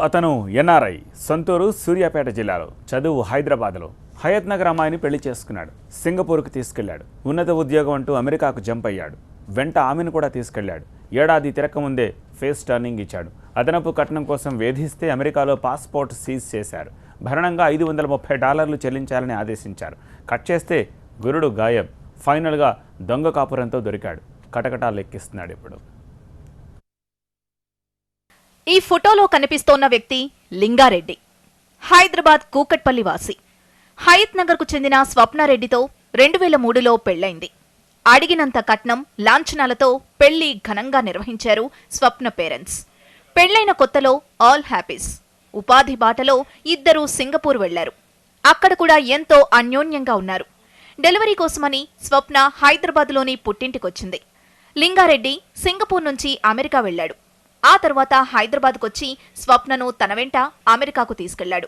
అతను ఎన్ఆర్ఐ సొంతూరు సూర్యాపేట జిల్లాలో చదువు హైదరాబాద్లో హయత్ నగర్ అమ్మాయిని పెళ్లి చేసుకున్నాడు. సింగపూర్కు తీసుకెళ్లాడు. ఉన్నత ఉద్యోగం అంటూ అమెరికాకు జంప్ అయ్యాడు. వెంట ఆమెను కూడా తీసుకెళ్లాడు. ఏడాది తిరక్కముందే ఫేస్ టర్నింగ్ ఇచ్చాడు. అదనపు కట్నం కోసం వేధిస్తే అమెరికాలో పాస్పోర్ట్ సీజ్ చేశారు. భరణంగా $530 చెల్లించాలని ఆదేశించారు. కట్ చేస్తే గురుడు గాయం. ఫైనల్గా దొంగ కాపురంతో దొరికాడు. కటకటాలు లెక్కిస్తున్నాడు. ఇప్పుడు ఈ ఫోటోలో కనిపిస్తోన్న వ్యక్తి లింగారెడ్డి, హైదరాబాద్ కూకట్పల్లి వాసి. హయత్ నగర్కు చెందిన స్వప్నారెడ్డితో 2003లో పెళ్లైంది. అడిగినంత కట్నం, లాంఛనాలతో పెళ్లి ఘనంగా నిర్వహించారు స్వప్న పేరెంట్స్. పెళ్లైన కొత్తలో ఆల్ హ్యాపీస్. ఉపాధి బాటలో ఇద్దరూ సింగపూర్ వెళ్లారు. అక్కడ కూడా ఎంతో అన్యోన్యంగా ఉన్నారు. డెలివరీ కోసమని స్వప్న హైదరాబాద్లోని పుట్టింటికొచ్చింది. లింగారెడ్డి సింగపూర్ నుంచి అమెరికా వెళ్లాడు. ఆ తర్వాత హైదరాబాద్కొచ్చి స్వప్నను తన వెంట అమెరికాకు తీసుకెళ్లాడు.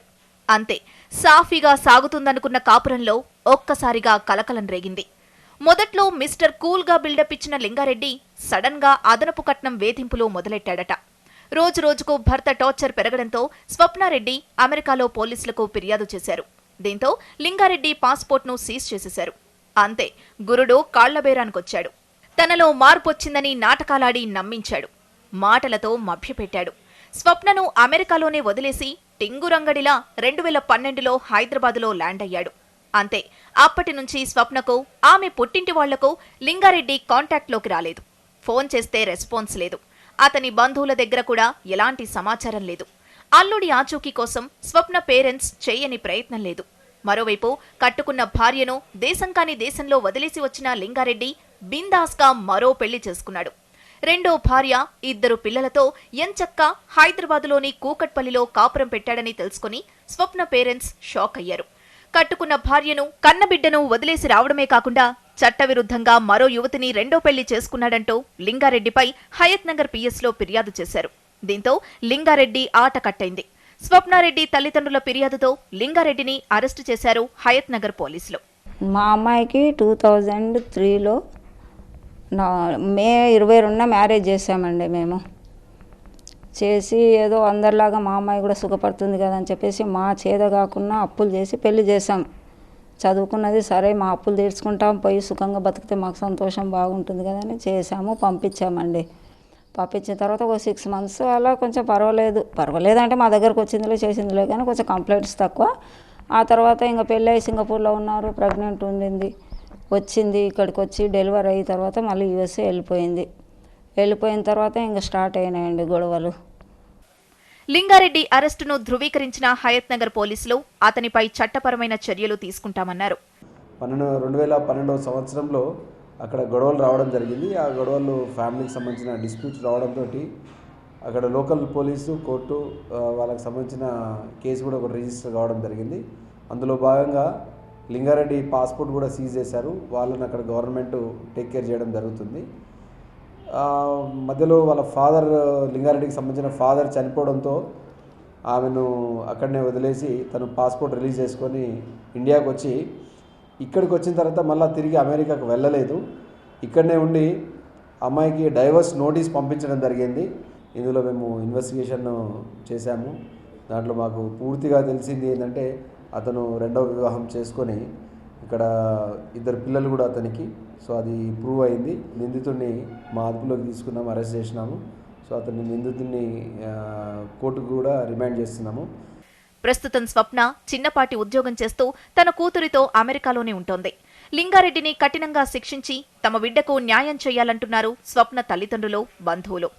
అంతే, సాఫీగా సాగుతుందనుకున్న కాపురంలో ఒక్కసారిగా కలకలం రేగింది. మొదట్లో మిస్టర్ కూల్గా బిల్డప్ ఇచ్చిన లింగారెడ్డి సడన్ గా అదనపు కట్నం వేధింపులు మొదలెట్టాడట. రోజురోజుకు భర్త టార్చర్ పెరగడంతో స్వప్నారెడ్డి అమెరికాలో పోలీసులకు ఫిర్యాదు చేశారు. దీంతో లింగారెడ్డి పాస్పోర్ట్ను సీజ్ చేసేశారు. అంతే, గురుడు కాళ్లబేరానికొచ్చాడు. తనలో మార్పొచ్చిందని నాటకాలాడి నమ్మించాడు. మాటలతో మభ్యపెట్టాడు. స్వప్నను అమెరికాలోనే వదిలేసి టింగురంగడిలా 2012లో హైదరాబాదులో ల్యాండ్ అయ్యాడు. అంతే, అప్పటి నుంచి స్వప్నకు, ఆమె పుట్టింటి వాళ్లకు లింగారెడ్డి కాంటాక్ట్లోకి రాలేదు. ఫోన్ చేస్తే రెస్పాన్స్ లేదు. అతని బంధువుల దగ్గర కూడా ఎలాంటి సమాచారం లేదు. అల్లుడి ఆచూకీ కోసం స్వప్న పేరెంట్స్ చేయని ప్రయత్నం లేదు. మరోవైపు కట్టుకున్న భార్యను దేశం కాని దేశంలో వదిలేసి వచ్చిన లింగారెడ్డి బిందాస్గా మరో పెళ్లి చేసుకున్నాడు. రెండో భార్య, 2 పిల్లలతో ఎంచక్కా హైదరాబాదులోని కూకట్పల్లిలో కాపురం పెట్టాడని తెలుసుకుని స్వప్న పేరెంట్స్ షాక్ అయ్యారు. కట్టుకున్న భార్యను, కన్నబిడ్డను వదిలేసి రావడమే కాకుండా చట్టవిరుద్ధంగా మరో యువతిని రెండో పెళ్లి చేసుకున్నాడంటూ లింగారెడ్డిపై హయత్ నగర్ పిఎస్లో ఫిర్యాదు చేశారు. దీంతో లింగారెడ్డి ఆట కట్టైంది. స్వప్నారెడ్డి తల్లిదండ్రుల ఫిర్యాదుతో లింగారెడ్డిని అరెస్టు చేశారు హయత్ నగర్ పోలీసులు. మా అమ్మాయికి 2003లో మే 22న మ్యారేజ్ చేసామండి. మేము చేసి ఏదో అందరిలాగా మా అమ్మాయి కూడా సుఖపడుతుంది కదా అని చెప్పేసి మా చేద కాకుండా అప్పులు చేసి పెళ్లి చేసాం. చదువుకున్నది సరే, మా అప్పులు తీర్చుకుంటాం, పోయి సుఖంగా బతికితే మాకు సంతోషం బాగుంటుంది కదా అని చేసాము. పంపించామండి. పంపించిన తర్వాత ఒక 6 months అలా కొంచెం పర్వాలేదు అంటే మా దగ్గరకు వచ్చిందిలే చేసిందిలే, కానీ కొంచెం కంప్లైంట్స్ తక్కువ. ఆ తర్వాత ఇంకా పెళ్ళి అయ్యి సింగపూర్లో ఉన్నారు, ప్రెగ్నెంట్ ఉండింది, వచ్చింది. ఇక్కడికి వచ్చి డెలివరీ అయిన తర్వాత మళ్ళీ యూఎస్ఏ వెళ్ళిపోయిన తర్వాత ఇంకా స్టార్ట్ అయినాయండి గొడవలు. లింగారెడ్డి అరెస్టును ధృవీకరించిన హయత్ నగర్ పోలీసులు అతనిపై చట్టపరమైన చర్యలు తీసుకుంటామన్నారు. 2012 సంవత్సరంలో అక్కడ గొడవలు రావడం జరిగింది. ఆ గొడవలు ఫ్యామిలీకి సంబంధించిన డిస్ప్యూట్స్ రావడంతో అక్కడ లోకల్ పోలీసు, కోర్టు వాళ్ళకి సంబంధించిన కేసు కూడా ఒకటి రిజిస్టర్ కావడం జరిగింది. అందులో భాగంగా లింగారెడ్డి పాస్పోర్ట్ కూడా సీజ్ చేశారు. వాళ్ళని అక్కడ గవర్నమెంట్ టేక్ కేర్ చేయడం జరుగుతుంది. మధ్యలో వాళ్ళ ఫాదర్, లింగారెడ్డికి సంబంధించిన ఫాదర్ చనిపోవడంతో ఆమెను అక్కడనే వదిలేసి తను పాస్పోర్ట్ రిలీజ్ చేసుకొని ఇండియాకు వచ్చి, ఇక్కడికి వచ్చిన తర్వాత మళ్ళీ తిరిగి అమెరికాకు వెళ్ళలేదు. ఇక్కడనే ఉండి అమ్మాయికి డైవర్స్ నోటీస్ పంపించడం జరిగింది. ఇందులో మేము ఇన్వెస్టిగేషన్ చేశాము. దాంట్లో మాకు పూర్తిగా తెలిసింది ఏంటంటే, అతను రెండవ వివాహం చేసుకొని ఇక్కడ 2 పిల్లలు కూడా అతనికి. సో అది ప్రూవ్ అయింది. నిందితుడిని మా అదుపులోకి తీసుకున్నాము, అరెస్ట్ చేసినాము. సో అతన్ని నిందితుడిని కోర్టుకు కూడా రిమాండ్ చేస్తున్నాము. ప్రస్తుతం స్వప్న చిన్నపాటి ఉద్యోగం చేస్తూ తన కూతురితో అమెరికాలోనే ఉంటోంది. లింగారెడ్డిని కఠినంగా శిక్షించి తమ బిడ్డకు న్యాయం చేయాలంటున్నారు స్వప్న తల్లిదండ్రులు, బంధువులు.